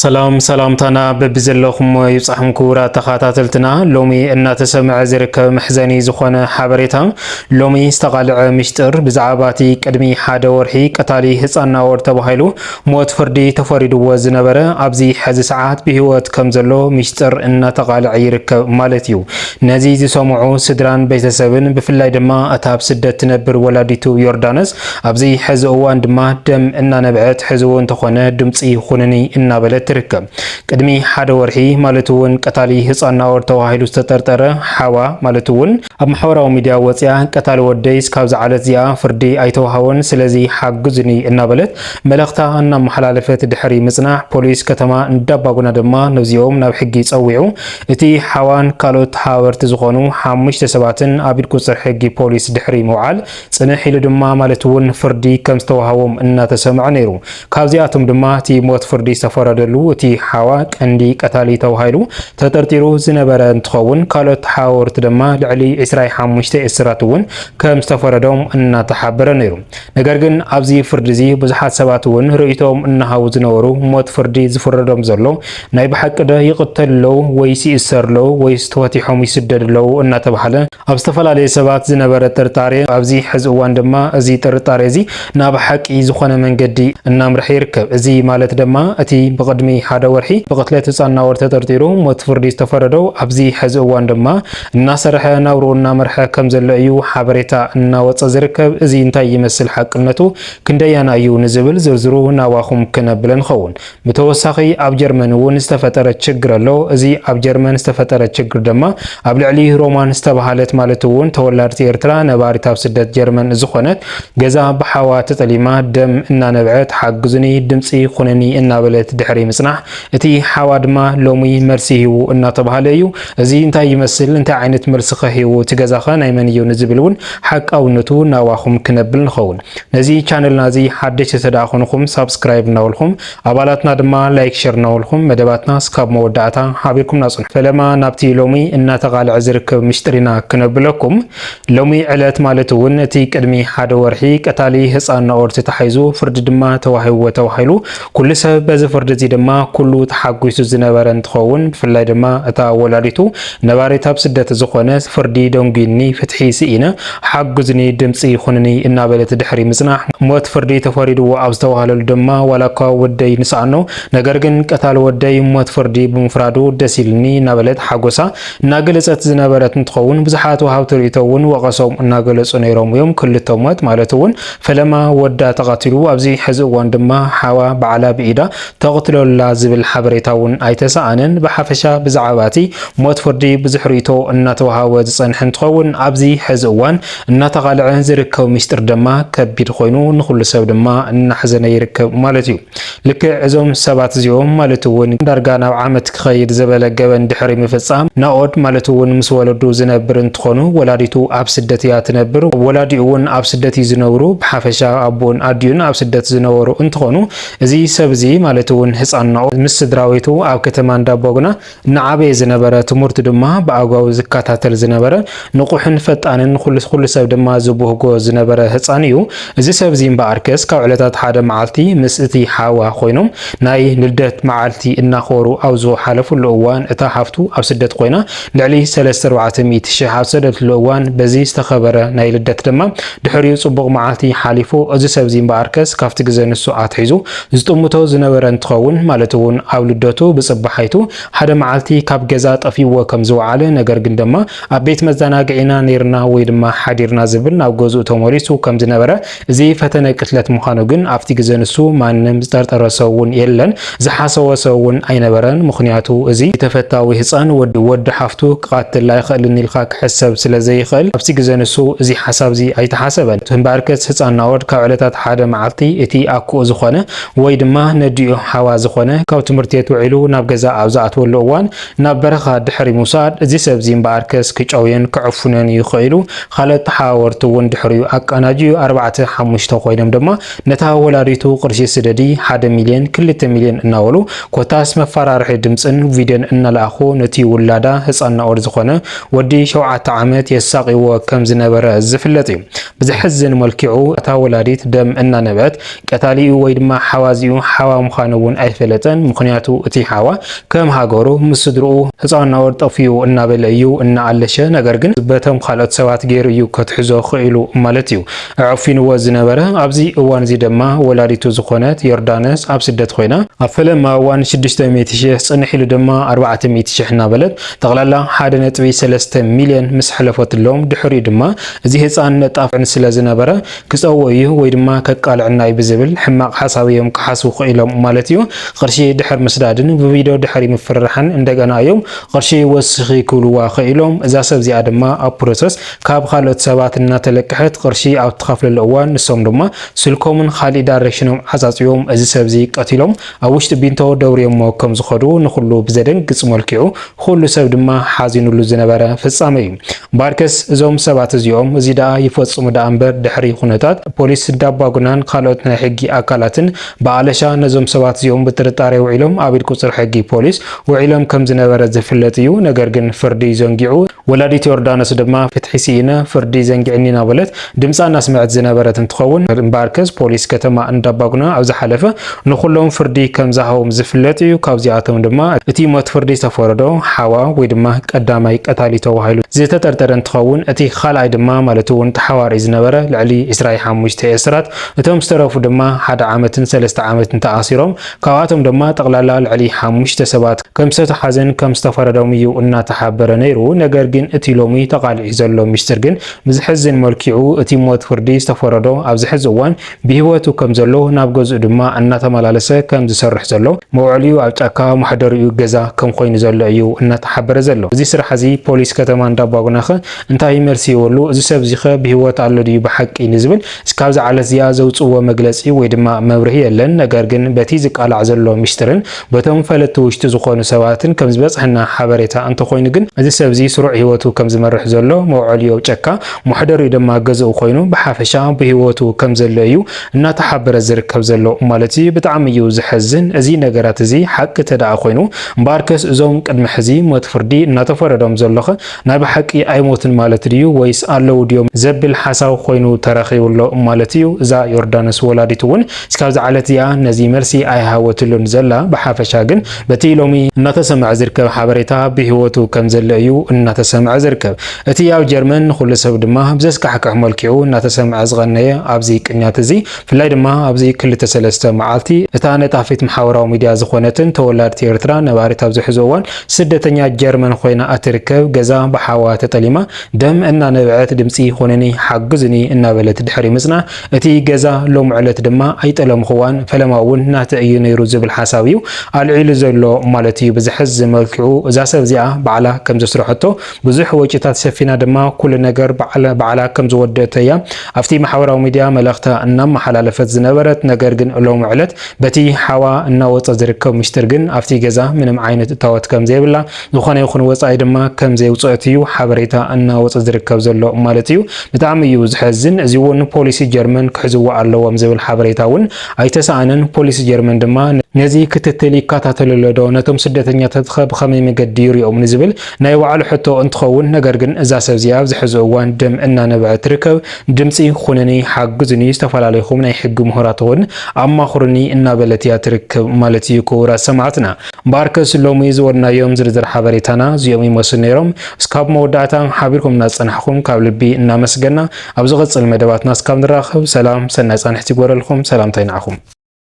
سلام تانا ببزلخم يصحم كورا تخاتاتلتنا لومي ان تسمع زرك محزني زخونه حبريتا لومي استقالع مشتر بزعاباتي قدمي حدا ورحي قتالي حصانا ور تباهيلو موت فردي تفريدو زنبره ابزي حز ساعات بهوت كمزلو مشتر ان تقالع يركب مالتيو نزي زسمعو سدران بيتسبن بفلاي دما اتاب سدت تنبر ولاديتو يوردانس ابزي حز اوان دما دم ان نبعت حزون تخونه دمصي خونني ان بلت تركب قدمي حدا ورحي مالتون قتالي حصانا ور تواهيلو استطرطره حوا مالتون اب محوراو ميديا وصيا قتال وديس كاب زعلت زيا فردي ايتوهاون سلازي حاجزني ان بلت ملختا ان محلالفت دحري مصنع بوليس كتما ندباغنا دما نزيوم ناب حقي صويعو اتي حوان كالوت حاورت زخونو 5 سباتن ابيد كوصر حقي بوليس دحري موعال صنح يلو دما مالتون فردي كم استوهاوم ان تسمع نيرو كابزياتم دما تي موت فردي سفردلو تي حوا قندي قتالي توهايلو تطرطيرو زنبره انتخون كالوت حاورت دما لعلي 25 اسراتون كم استفردوم ان تحبر نيرو ነገር ግን ኣብዚ ፍርዲ እዚ ብዙሓት ሰባት እውን ርእይቶም እናሃው ዝነበሩ ሞት ፍርዲ ዝፍረዶም ዘሎ ናይ ብሓቅደ ይቅተልለው ወይ ሲእሰርለው ወይ ስተወቲሖም ይስደድለው እናተባሃለ ኣብ ዝተፈላለዩ ሰባት ዝነበረ ጥርጣሬ ኣብዚ ሕዚ እዋን ድማ እዚ ጥርጣሬ እዚ ናብ ሓቂ ዝኾነ መንገዲ እናምርሕ ይርከብ እዚ ማለት ድማ እቲ ብቅድሚ ሓደ ወርሒ ብቅትለት ህፃና ወር ተጠርጢሩ ሞት ፍርዲ ዝተፈረደው ኣብዚ ሕዚ እዋን ድማ እናሰርሐ ናብሩ እናመርሐ ከም ዘሎ እዩ ሓበሬታ እናወፀ ዝርከብ እዚ እንታይ ይመስል حقنتو كنديانا يو نزبل زرزرو ناواخم كنبلن خون متوسخي اب جرمن ون استفتره چغر لو ازي اب جرمن استفتره چغر دما اب لعلي رومان استبحالت مالتو ون تولارت ايرترا نباري تاب سدت جرمن زخونت غزا بحوا تطليما دم ان نبعت حقزني دمصي خونني ان بلت دحري مصنع اتي حوادما لومي مرسيو ان تبحاليو ازي انت يمثل انت عينت مرسخيو تغزاخا نايمنيو نزبلون حق اونتو ناواخم كنبلن خون نزي channel نازي حدش تداخونكم سبسكرايب ناولكم ابالاتنا دما لايك شير ناولكم مدباتنا سكاب مودعتا حابيكم ناصن فلما نابتي لومي ان تقالع زركب مشترينا كنبلكم لومي علات مالتون تي قدمي حدا ورحي قتالي حصانا اورت تحيزو فرد دما توهيلو كل سبب بز فرد زي دما كله تحقيسو زنبرن تخون فلاي دما اتا ولاديتو نباري تاب سدت زخونه فردي دونغيني فتحي سينا حقزني دمصي خونني ان بلت دحري مصنع موت فردي تفريدو ابستوهالل دما ولاكا ودي نسانو ነገር ግን ቀታል ወደይ ሞት ፍርዲ በመፍራዱ ደሲልኒ ናበለት ሓጎሳ ናገለጸት ዝነበረት እንትኸውን ብዙሓት ወሃብተሪተውን ወቀሶም እናገለጹ ነይሮም እዮም ክልቶም ሞት ማለትውን ፈለማ ወዳ ተቃትሉ ኣብዚ ሕዚ እዋን ድማ ሓዋ በዓላ ብኢዳ ተقتለላ ዝብል ሓበሬታውን ኣይተሳአነን በሓፈሻ ብዛዕባቲ ሞት ፍርዲ ብዙሕሪቶ እናተዋሃወ ዝጸንሕ እንትኸውን ኣብዚ ሕዚ እዋን እናተቃልዐ ዝርከብ ምስጢር ድማ ከቢድ ኮይኑ ንኹሉ ሰብ ድማ እናሕዘነ ይርከብ ማለት እዩ ልክ እዞም ሰባት እዚኦም ማለትውን ዳርጋ ናብ ዓመት ክኸይድ ዘበለ ገበን ድሕሪ ምፍጻም ናኦድ ማለትውን ምስ ወለዱ ዝነብር እንትኾኑ ወላዲቱ ኣብ ስደት ያ ትነብር ወላዲኡን ኣብ ስደት ይዝነብሩ ብሓፈሻ አቦን አዲዩን ኣብ ስደት ዝነበሩ እንትኾኑ እዚ ሰብዚ ማለትውን ህፃን ናኦድ ምስ ስድራዊቱ ኣብ ከተማ እንዳቦግና ንዓበይ ዝነበረ ትምህርት ድማ በአጓው ዝካታተል ዝነበረ ንቁሕን ፈጣንን ኩሉ ሰብ ድማ ዝብህጎ ዝነበረ ህፃን እዩ እዚ ሰብዚ እምበኣርከስ ካብ ዕለታት ሓደ መዓልቲ ምስ እቲ ሓዋ ኮይኖም ናይ ልደት መዓልቲ እናኸሩ ኣብዞ ሓለፉሉ እዋን እታ ሓፍቱ ኣብ ስደት ኮይና ልዕሊ 3400 ሺህ ኣብ ሰደትሉ እዋን በዚ ዝተኸበረ ናይ ልደት ድማ ድሕሪኡ ጽቡቕ መዓልቲ ሓሊፉ እዚ ሰብዚ እምበኣርከስ ካብቲ ግዜ ንሱ ኣትሒዙ ዝጥምቶ ዝነበረ እንትኸውን ማለት እውን ኣብ ልደቱ ብጽባሓይቱ ሓደ መዓልቲ ካብ ገዛ ጠፊዎ ከም ዝወዓለ ነገር ግን ድማ ኣብ ቤት መዘናግዒና ነርና ወይ ድማ ሓዲርና ዝብል ናብ ገዝኡ ተመሊሱ ከም ዝነበረ እዚ ፈተነ ቅትለት ምዃኑ ግን ኣብቲ ግዜ ንሱ ማንም ዝጠርጠረ ሰውን የለን ዝሓሰወ ሰውን ኣይነበረን ምኽንያቱ እዚ ተፈታዊ ህፃን ወዲ ሓፍቱ ክቃትል ኣይኽእልን ኢልካ ክሕሰብ ስለዘይኽእል ኣብቲ ግዜ ንሱ እዚ ሓሳብ እዚ ኣይተሓሰበን እምበኣርከስ ህፃን ናኦድ ካብ ዕለታት ሓደ መዓልቲ እቲ ኣኩኡ ዝኾነ ወይ ድማ ነዲኡ ሓዋ ዝኾነ ካብ ትምህርቲ ቤት ውዒሉ ናብ ገዛ ኣብ ዝኣትወሉ እዋን ናብ በረኻ ድሕሪ ምውሳድ እዚ ሰብዚ እምበኣርከስ ክጨውየን ክዕፉነን ይኽእሉ ካልኦት ተሓዋወርቲ እውን ድሕሪኡ ኣቃናጅዩ 4-5 ኮይኖም ድማ ነታ ወላዲቱ ቅርሺ ስደዲ 1 ሚልዮን 2 ሚልዮን እናወሉ ኮታስ መፈራርሒ ድምጽን ቪድዮን እናላኹ ነቲ ውላዳ ህፃን ናኦድ ዝኾነ ወዲ 7 ዓመት የሳቂዎ ከም ዝነበረ ዝፍለጥ እዩ ብዝሕዝን መልክዑ እታ ወላዲት ደም እናነበት ቀታሊኡ ወይ ድማ ሓዋዚኡ ሓዋ ምዃኑ እውን ኣይፈለ ኣይተገለፀን ምክንያቱ እቲ ሓዋ ከም ሃገሩ ምስ ስድርኡ ህፃውና ወር ጠፊኡ እናበለ እዩ እናኣለሸ ነገር ግን በቶም ካልኦት ሰባት ገይሩ እዩ ከትሕዞ ክኢሉ ማለት እዩ ኣዕፊንዎ ዝነበረ ኣብዚ እዋን እዚ ድማ ወላዲቱ ዝኾነት ዮርዳኖስ ኣብ ስደት ኮይና ኣብ ፈለማ እዋን 600,000 ጽንሕ ኢሉ ድማ 400,000 እናበለት ጠቕላላ 1.3 ሚልዮን ምስ ሕለፈትሎም ድሕሪ ድማ እዚ ህፃን ነጣፍዕን ስለ ዝነበረ ክፀውዕ እዩ ወይ ድማ ከቃልዕና ብዝብል ሕማቅ ሓሳብ እዮም ክሓስቡ ክኢሎም ማለት እዩ ቅርሺ ድሕር ምስዳድን ብቪድዮ ድሕሪ ምፍርራሕን እንደገና እዮም ቅርሺ ወስኺ ክብልዋ ክኢሎም እዛ ሰብ እዚኣ ድማ ኣብ ፕሮሰስ ካብ ካልኦት ሰባት እናተለቅሐት ቅርሺ ኣብ ትኸፍለሉ እዋን ንሶም ድማ ስልኮምን ካልእ ዳይሬክሽኖም ዓፃፂዮም እዚ ሰብ እዚ ቀቲሎም ኣብ ውሽጢ ቢንቶ ደውርዮሞ ከም ዝኸዱ ንኩሉ ብዘደንግፅ መልክዑ ኩሉ ሰብ ድማ ሓዚኑሉ ዝነበረ ፍጻመ እዩ ባርከስ እዞም ሰባት እዚኦም እዚ ደኣ ይፈጽሙ ዳ እምበር ድሕሪ ኩነታት ፖሊስ ዳባጉናን ካልኦት ናይ ሕጊ ኣካላትን በኣለሻ ነዞም ሰባት እዚኦም ብጥርጣሬ ውዒሎም ኣብ ኢድ ቁፅር ሕጊ ፖሊስ ውዒሎም ከም ዝነበረ ዝፍለጥ እዩ ነገር ግን ፍርዲ ዘንጊዑ ወላዲት ዮርዳኖስ ድማ ፍትሒ ሲኢነ ፍርዲ ዘንጊዕኒ ናበለት ድምፃ እናስምዐት ዝነበረት እንትኸውን ባርከስ ፖሊስ ከተማ እንዳባጉና ኣብ ዝሓለፈ ንኩሎም ፍርዲ ከም ዝሃቦም ዝፍለጥ እዩ ካብዚኣቶም ድማ እቲ ሞት ፍርዲ ዝተፈረዶ ሓዋ ወይ ድማ ቀዳማይ ቀታሊ ተባሂሉ ዝተጠርጠረ እንትኸውን እቲ ካልኣይ ድማ ማለት እውን ተሓዋሪ ዝነበረ ልዕሊ 25 እስራት እቶም ዝተረፉ ድማ 1 ዓመትን 3 ዓመትን ተኣሲሮም ካብኣቶም ድማ ጠቕላላ ልዕሊ 5 ሰባት ከም ዝተሓዘን ከም ዝተፈረዶም እዩ እናተሓበረ ነይሩ ነገር ግን እቲ ሎሚ ተቃልዒ ዘሎ ሚስጥር ግን ብዝሕዝን መልክዑ እቲ ሞት ፍርዲ ዝተፈረዶ ኣብ ዝሕዚ እዋን ብሂወቱ ከም ዘሎ ናብ ገዝኡ ድማ እናተመላለሰ ከም ዝሰርሕ ዘሎ መውዕልዩ ኣብ ጫካ ማሕደሪኡ ገዛ ከም ኮይኑ ዘሎ እዩ እናተሓበረ ዘሎ እዚ ስራሕ እዚ ፖሊስ ከተማ እንዳባጉናኸ እንታይ መልሲ ይወሉ እዚ ሰብ ዚኸ ብሂወት ኣሎ ድዩ ብሓቂ ንዝብል እስካብ ዝዓለት ዝያ ዘውፅዎ መግለፂ ወይ ድማ መብርሂ የለን ነገር ግን በቲ ዝቃላዕ ዘሎ ሚስጥርን በቶም ፈለቲ ውሽጢ ዝኾኑ ሰባትን ከም ዝበፅሕና ሓበሬታ እንተኮይኑ ግን እዚ ሰብ እዚ ስሩዕ ሂወቱ ከም ዝመርሕ ዘሎ መውዕልዩ ጫካ ማሕደሪኡ ድማ ገዝኡ ኮይኑ ብሓፈሻ ብሂወቱ ከም ዘሎ እዩ እናተሓበረ ዝርከብ ዘሎ ማለት እዩ ብጣዕሚ እዩ ዝሕዝን እዚ ነገራት እዚ ሓቂ ተዳኣ ኮይኑ ባርከስ እዞም ቅድሚ ሕዚ ሞት ፍርዲ እናተፈረዶም ዘለኸ ናይ ብሓቂ ኣይሞትን ማለት ድዩ ወይስ ኣለው ድዮም ዘብል ሓሳብ ኮይኑ ተረኺቡሎ ማለት እዩ እዛ ዮርዳኖስ ወላዲት እውን እስካብ ዝዓለት እያ ነዚ መልሲ ኣይሃወትሉን ዘላ ብሓፈሻ ግን በቲ ሎሚ እናተሰምዐ ዝርከብ ሓበሬታ ብሂወቱ ከም ዘሎ እዩ እናተሰምዐ ዝርከብ እቲ ኣብ ጀርመን ኩሉ ሰብ ድማ ብዘስካሕክሕ መልክዑ እናተሰምዐ ዝቐነየ ኣብዚ ቅኛት እዚ ፍላይ ድማ ኣብዚ 2-3 መዓልቲ እታ ነጣፊት ማሕበራዊ ሚድያ ዝኾነትን ተወላዲት ኤርትራ ነባሪት ኣብ ዝሕዞ እዋን ስደተኛ ጀርመን ኮይና እትርከብ ገዛ ብሓዋ ተጠሊማ ደም እናነብዐት ድምፂ ኾነኒ ሓግዝኒ እናበለት ድሕሪ ምጽና እቲ ገዛ ሎም ዕለት ድማ ኣይጠለምኽዋን ፈለማ እውን ናተ እዩ ነይሩ ዝብል ሓሳብ እዩ ኣልዒሉ ዘሎ ማለት እዩ ብዝሕዝ መልክዑ እዛ ሰብ እዚኣ በዓላ ከም ዘስረሐቶ ብዙሕ ወጪታት ሰፊና ድማ ኩሉ ነገር በዓላ ከም ዝወደተ እያ ኣብቲ ማሕበራዊ ሚድያ መልእኽታ እናመሓላለፈት ዝነበረት ነገር ግን ሎም ዕለት በቲ ሓዋ እናወፀ ዝርከብ ሚስጥር ግን ኣብቲ ገዛ ምንም ዓይነት እታወት ከም ዘይብላ ዝኾነ ይኹን ወፃኢ ድማ ከም ዘይውፅአት እዩ ሓበሬታ እናወፀ ዝርከብ ዘሎ ማለት እዩ ብጣዕሚ እዩ ዝሕዝን እዚ እውን ፖሊሲ ጀርመን ክሕዝዎ ኣለዎም ዝብል ሓበሬታ እውን ኣይተሰኣነን ፖሊሲ ጀርመን ድማ ነዚ ክትትል ይከታተልሎ ዶ ነቶም ስደተኛታት ብኸመይ መንገዲ ይሪኦም ንዝብል ናይ ባዕሉ ሕቶ እንትኸውን ነገር ግን እዛ ሰብ እዚኣ ኣብ ዝሕዚ እዋን ደም እናነብዐት ትርከብ ድምፂ ኩነኒ ሓግዝኒ ዝተፈላለዩኹም ናይ ሕጊ ምሁራት እውን ኣማኽሩኒ እናበለት እያ ትርከብ ማለት እዩ ክቡራት ሰማዕትና ባርከስ ሎሚ ዝወድናዮም ዝርዝር ሓበሬታና እዚኦም ይመስሉ ነይሮም እስካብ መወዳእታ ሓቢርኩምና ዝፀናሕኩም ካብ ልቢ እናመስገና ኣብ ዝቐፅል መደባትና እስካብ ንራኸብ ሰላም ሰናይ ፃንሕቲ ይጎረልኩም ሰላምታ ይንዓኹም